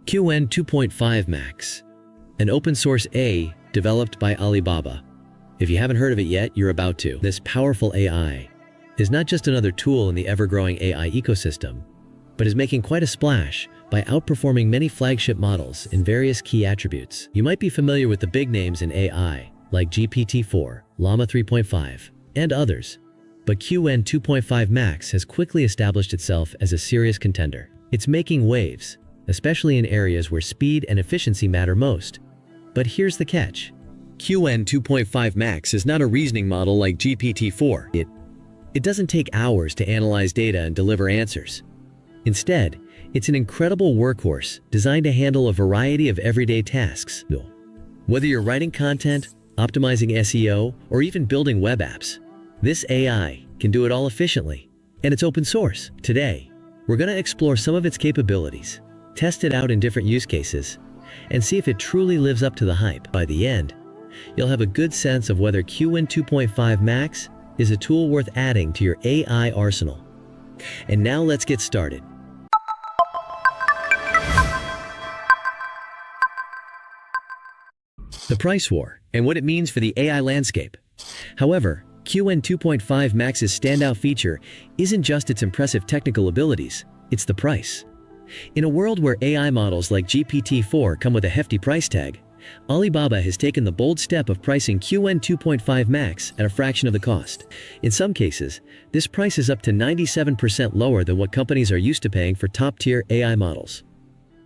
Qwen 2.5 Max, an open-source AI developed by Alibaba. If you haven't heard of it yet, you're about to. This powerful AI is not just another tool in the ever-growing AI ecosystem, but is making quite a splash by outperforming many flagship models in various key attributes. You might be familiar with the big names in AI, like GPT-4, Llama 3.5, and others. But Qwen 2.5 Max has quickly established itself as a serious contender. It's making waves, especially in areas where speed and efficiency matter most. But here's the catch. Qwen 2.5 Max is not a reasoning model like GPT-4. It doesn't take hours to analyze data and deliver answers. Instead, it's an incredible workhorse designed to handle a variety of everyday tasks. Whether you're writing content, optimizing SEO, or even building web apps, this AI can do it all efficiently. And it's open source. Today, we're going to explore some of its capabilities, test it out in different use cases, and see if it truly lives up to the hype. By the end, you'll have a good sense of whether Qwen 2.5 Max is a tool worth adding to your AI arsenal. And now let's get started. The price war and what it means for the AI landscape. However, Qwen 2.5 Max's standout feature isn't just its impressive technical abilities, it's the price. In a world where AI models like GPT-4 come with a hefty price tag, Alibaba has taken the bold step of pricing Qwen 2.5 Max at a fraction of the cost. In some cases, this price is up to 97% lower than what companies are used to paying for top-tier AI models.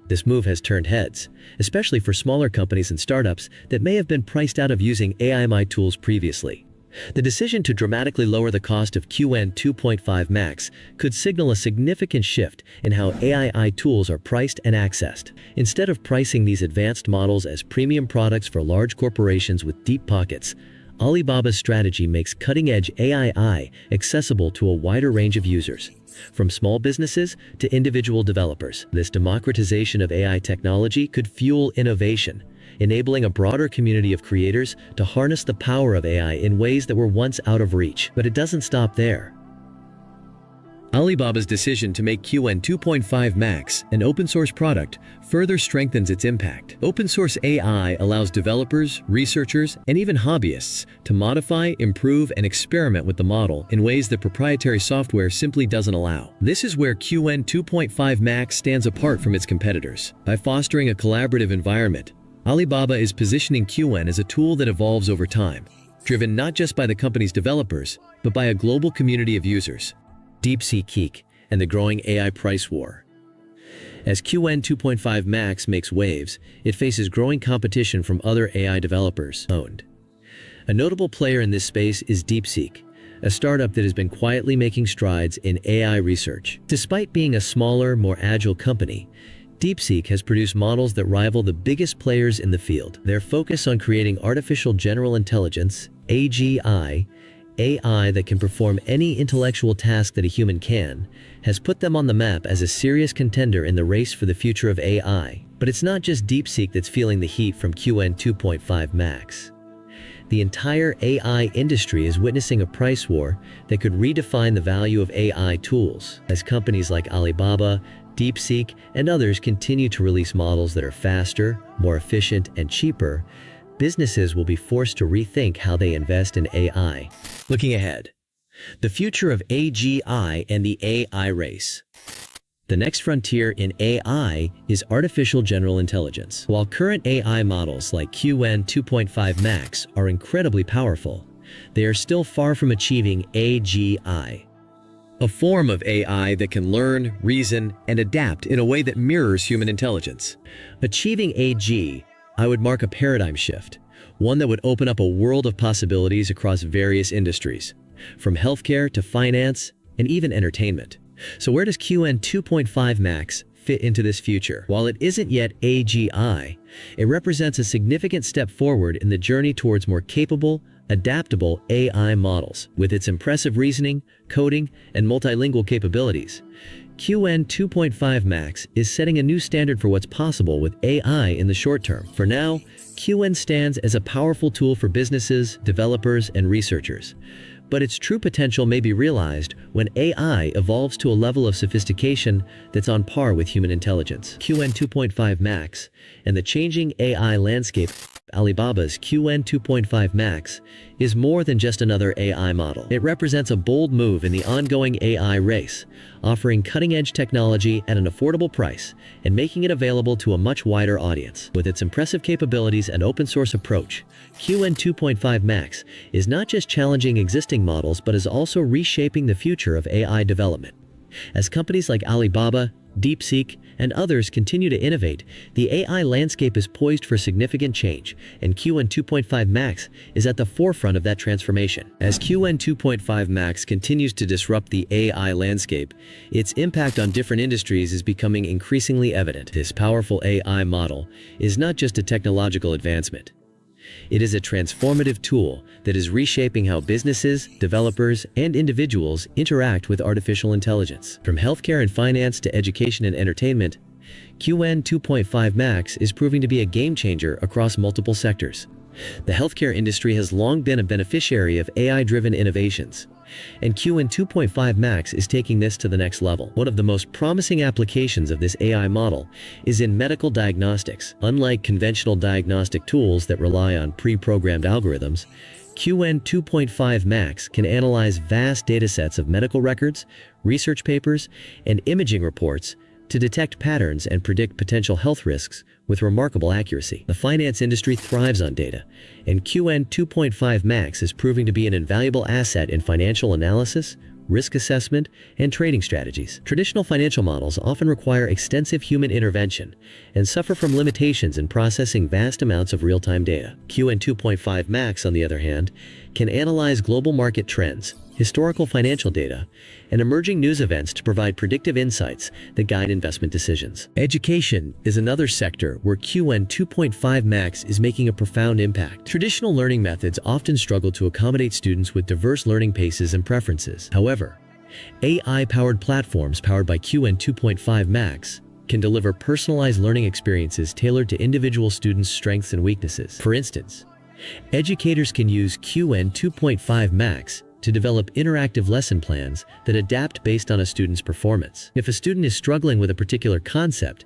This move has turned heads, especially for smaller companies and startups that may have been priced out of using AI tools previously. The decision to dramatically lower the cost of Qwen 2.5 Max could signal a significant shift in how AI tools are priced and accessed. Instead of pricing these advanced models as premium products for large corporations with deep pockets, Alibaba's strategy makes cutting-edge AI accessible to a wider range of users, from small businesses to individual developers. This democratization of AI technology could fuel innovation, enabling a broader community of creators to harness the power of AI in ways that were once out of reach. But it doesn't stop there. Alibaba's decision to make Qwen 2.5 Max an open-source product further strengthens its impact. Open-source AI allows developers, researchers, and even hobbyists to modify, improve, and experiment with the model in ways that proprietary software simply doesn't allow. This is where Qwen 2.5 Max stands apart from its competitors. By fostering a collaborative environment, Alibaba is positioning Qwen as a tool that evolves over time, driven not just by the company's developers, but by a global community of users. Deepseekeek and the growing AI price war. As Qwen 2.5 Max makes waves, it faces growing competition from other AI developers. A notable player in this space is Deepseekeek, a startup that has been quietly making strides in AI research. Despite being a smaller, more agile company, Deepseekeek has produced models that rival the biggest players in the field. Their focus on creating artificial general intelligence, AGI, AI that can perform any intellectual task that a human can, has put them on the map as a serious contender in the race for the future of AI. But it's not just Deepseekeek that's feeling the heat from Qwen 2.5 Max. The entire AI industry is witnessing a price war that could redefine the value of AI tools. As companies like Alibaba, Deepseekeek, and others continue to release models that are faster, more efficient, and cheaper, businesses will be forced to rethink how they invest in AI. Looking ahead, the future of AGI and the AI race. The next frontier in AI is artificial general intelligence. While current AI models like Qwen 2.5 Max are incredibly powerful, they are still far from achieving AGI, a form of AI that can learn, reason, and adapt in a way that mirrors human intelligence. Achieving AGI would mark a paradigm shift, one that would open up a world of possibilities across various industries, from healthcare to finance and even entertainment. So where does Qwen 2.5 Max fit into this future? While it isn't yet AGI, it represents a significant step forward in the journey towards more capable, adaptable AI models. With its impressive reasoning, coding, and multilingual capabilities, Qwen 2.5 Max is setting a new standard for what's possible with AI in the short term. For now, Qwen stands as a powerful tool for businesses, developers, and researchers. but its true potential may be realized when AI evolves to a level of sophistication that's on par with human intelligence. Qwen 2.5 Max and the changing AI landscape. Alibaba's Qwen 2.5 Max is more than just another AI model. It represents a bold move in the ongoing AI race, offering cutting-edge technology at an affordable price and making it available to a much wider audience. With its impressive capabilities and open-source approach, Qwen 2.5 Max is not just challenging existing models but is also reshaping the future of AI development. As companies like Alibaba, Deepseekeek, and others continue to innovate, the AI landscape is poised for significant change, and Qwen 2.5 Max is at the forefront of that transformation. As Qwen 2.5 Max continues to disrupt the AI landscape, its impact on different industries is becoming increasingly evident. This powerful AI model is not just a technological advancement. It is a transformative tool that is reshaping how businesses, developers, and individuals interact with artificial intelligence. From healthcare and finance to education and entertainment, Qwen 2.5 Max is proving to be a game changer across multiple sectors. The healthcare industry has long been a beneficiary of AI-driven innovations, and Qwen 2.5 Max is taking this to the next level. One of the most promising applications of this AI model is in medical diagnostics. Unlike conventional diagnostic tools that rely on pre-programmed algorithms, Qwen 2.5 Max can analyze vast datasets of medical records, research papers, and imaging reports to detect patterns and predict potential health risks with remarkable accuracy. The finance industry thrives on data, and Qwen 2.5 Max is proving to be an invaluable asset in financial analysis, risk assessment, and trading strategies. Traditional financial models often require extensive human intervention and suffer from limitations in processing vast amounts of real-time data. Qwen 2.5 Max, on the other hand, can analyze global market trends, historical financial data, and emerging news events to provide predictive insights that guide investment decisions. Education is another sector where Qwen 2.5 Max is making a profound impact. Traditional learning methods often struggle to accommodate students with diverse learning paces and preferences. However, AI-powered platforms powered by Qwen 2.5 Max can deliver personalized learning experiences tailored to individual students' strengths and weaknesses. For instance, educators can use Qwen 2.5 Max to develop interactive lesson plans that adapt based on a student's performance. If a student is struggling with a particular concept,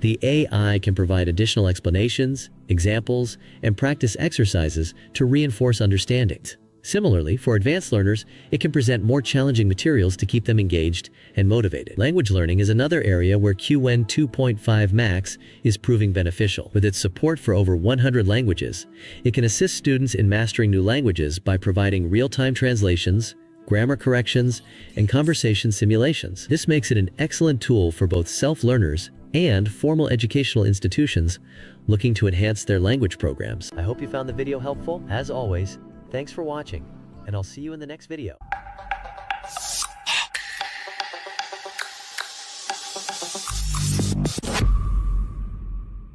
the AI can provide additional explanations, examples, and practice exercises to reinforce understanding. Similarly, for advanced learners, it can present more challenging materials to keep them engaged and motivated. Language learning is another area where Qwen 2.5 Max is proving beneficial. With its support for over 100 languages, it can assist students in mastering new languages by providing real-time translations, grammar corrections, and conversation simulations. This makes it an excellent tool for both self-learners and formal educational institutions looking to enhance their language programs. I hope you found the video helpful. As always, thanks for watching, and I'll see you in the next video.